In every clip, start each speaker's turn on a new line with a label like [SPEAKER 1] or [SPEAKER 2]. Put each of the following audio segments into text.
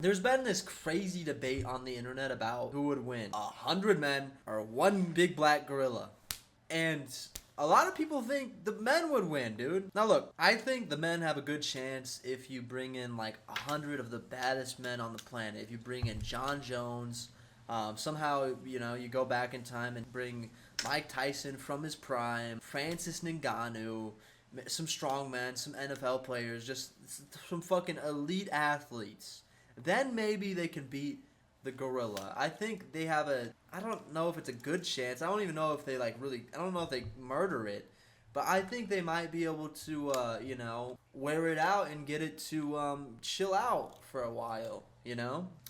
[SPEAKER 1] There's been this crazy debate on the internet about who would win, 100 men or one big black gorilla. And a lot of people think the men would win, dude. Now look, I think the men have a good chance if you bring in like 100 of the baddest men on the planet. If you bring in John Jones, somehow, you go back in time and bring Mike Tyson from his prime, Francis Ngannou, some strongmen, some NFL players, just some fucking elite athletes. Then maybe they can beat the gorilla. I think they have a. I don't know if it's a good chance. I don't even know if they like really. I don't know if they murder it, but I think they might be able to, wear it out and get it to chill out for a while.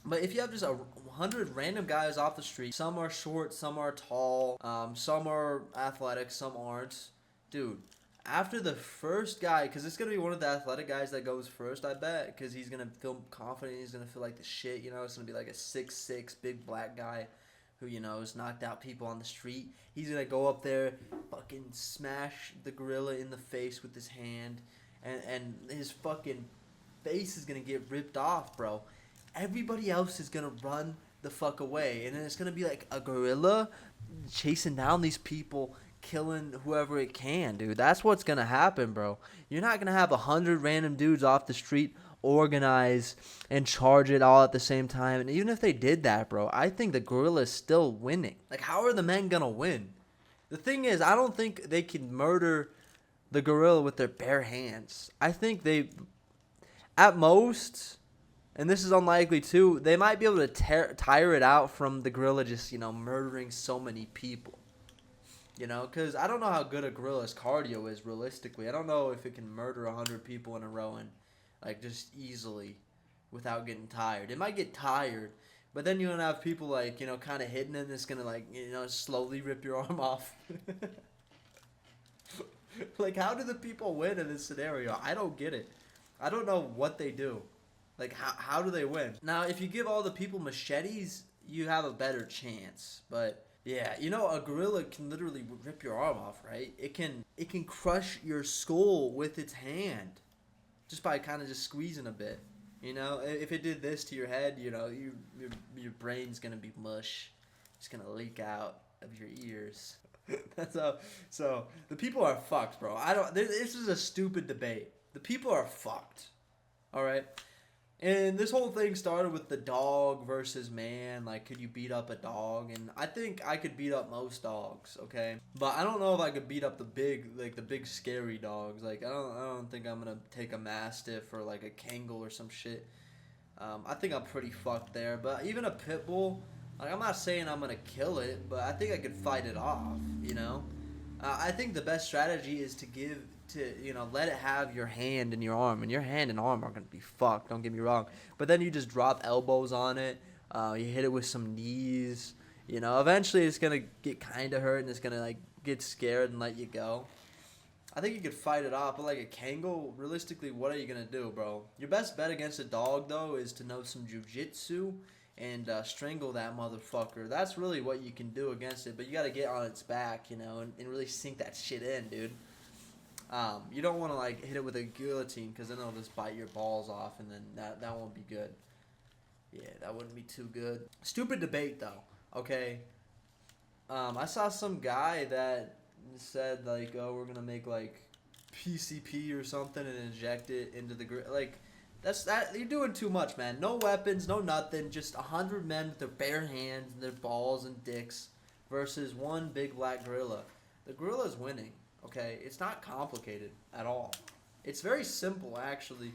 [SPEAKER 1] But if you have just 100 random guys off the street, some are short, some are tall, some are athletic, some aren't, dude. After the first guy, because it's going to be one of the athletic guys that goes first, I bet, because he's going to feel confident, he's going to feel like the shit, it's going to be like a 6'6" big black guy who, has knocked out people on the street. He's going to go up there, fucking smash the gorilla in the face with his hand, and his fucking face is going to get ripped off, bro. Everybody else is going to run the fuck away, and then it's going to be like a gorilla chasing down these people, killing whoever it can, dude. That's what's gonna happen, bro. You're not gonna have 100 random dudes off the street organize and charge it all at the same time. And even if they did that, bro, I think the gorilla is still winning. Like, how are the men gonna win? The thing is, I don't think they can murder the gorilla with their bare hands. I think they, at most, and this is unlikely too, they might be able to tire it out from the gorilla just, murdering so many people. Because I don't know how good a gorilla's cardio is realistically. I don't know if it can murder 100 people in a row and, like, just easily without getting tired. It might get tired, but then you're going to have people, like, kind of hitting it and it's going to, like, slowly rip your arm off. Like, how do the people win in this scenario? I don't get it. I don't know what they do. Like, how do they win? Now, if you give all the people machetes, you have a better chance, but... yeah, a gorilla can literally rip your arm off, right? It can crush your skull with its hand, just by kind of just squeezing a bit. If it did this to your head, your brain's gonna be mush. It's gonna leak out of your ears. That's how. So the people are fucked, bro. I don't. This is a stupid debate. The people are fucked. All right. And this whole thing started with the dog versus man. Like, could you beat up a dog? And I think I could beat up most dogs, okay? But I don't know if I could beat up the big scary dogs. Like, I don't think I'm gonna take a mastiff or like a Kangal or some shit. I think I'm pretty fucked there. But even a pit bull, like, I'm not saying I'm gonna kill it, but I think I could fight it off. I think the best strategy is to let it have your hand and your arm, and your hand and arm are going to be fucked, don't get me wrong, but then you just drop elbows on it, you hit it with some knees, eventually it's going to get kind of hurt and it's going to, like, get scared and let you go. I think you could fight it off, but like a Kangal, realistically, what are you going to do, bro? Your best bet against a dog, though, is to know some jujitsu and strangle that motherfucker. That's really what you can do against it, but you got to get on its back, and really sink that shit in, dude. You don't want to, like, hit it with a guillotine, because then it'll just bite your balls off, and then that won't be good. Yeah, that wouldn't be too good. Stupid debate, though, okay? I saw some guy that said, like, oh, we're going to make, like, PCP or something and inject it into the... like, you're doing too much, man. No weapons, no nothing, just 100 men with their bare hands and their balls and dicks versus one big black gorilla. The gorilla's winning. Okay, it's not complicated at all. It's very simple, actually.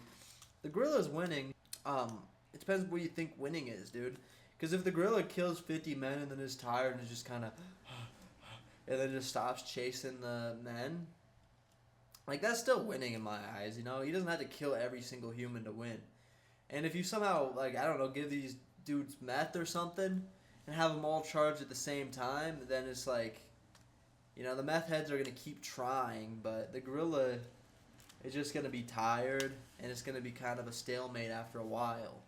[SPEAKER 1] The gorilla's winning. It depends what you think winning is, dude. Because if the gorilla kills 50 men and then is tired and just kind of, and then just stops chasing the men, like, that's still winning in my eyes. He doesn't have to kill every single human to win. And if you somehow, like, I don't know, give these dudes meth or something and have them all charged at the same time, then it's like, the meth heads are going to keep trying, but the gorilla is just going to be tired, and it's going to be kind of a stalemate after a while.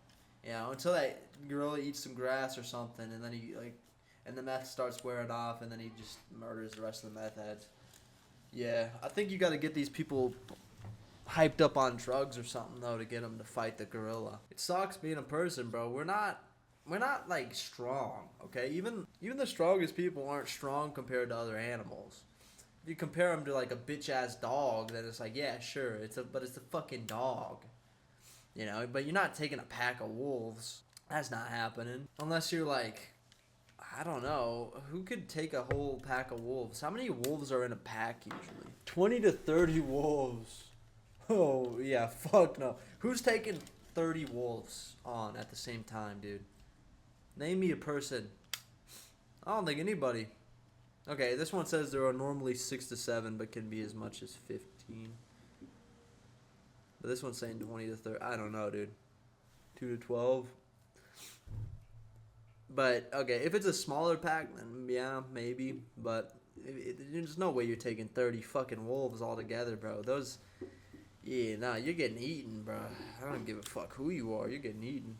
[SPEAKER 1] Until that gorilla eats some grass or something, and then and the meth starts wearing off, and then he just murders the rest of the meth heads. Yeah, I think you got to get these people hyped up on drugs or something though to get them to fight the gorilla. It sucks being a person, bro. We're not like strong, okay? Even the strongest people aren't strong compared to other animals. If you compare them to like a bitch ass dog, then it's like, yeah, sure, but it's a fucking dog, you know. But you're not taking a pack of wolves. That's not happening unless you're like, I don't know, who could take a whole pack of wolves? How many wolves are in a pack usually? 20 to 30 wolves. Oh yeah, fuck no. Who's taking 30 wolves on at the same time, dude? Name me a person. I don't think anybody. Okay, this one says there are normally 6 to 7, but can be as much as 15. But this one's saying 20 to 30. I don't know, dude. 2 to 12. But, okay, if it's a smaller pack, then yeah, maybe. But there's no way you're taking 30 fucking wolves all together, bro. Those, yeah, nah, you're getting eaten, bro. I don't give a fuck who you are. You're getting eaten.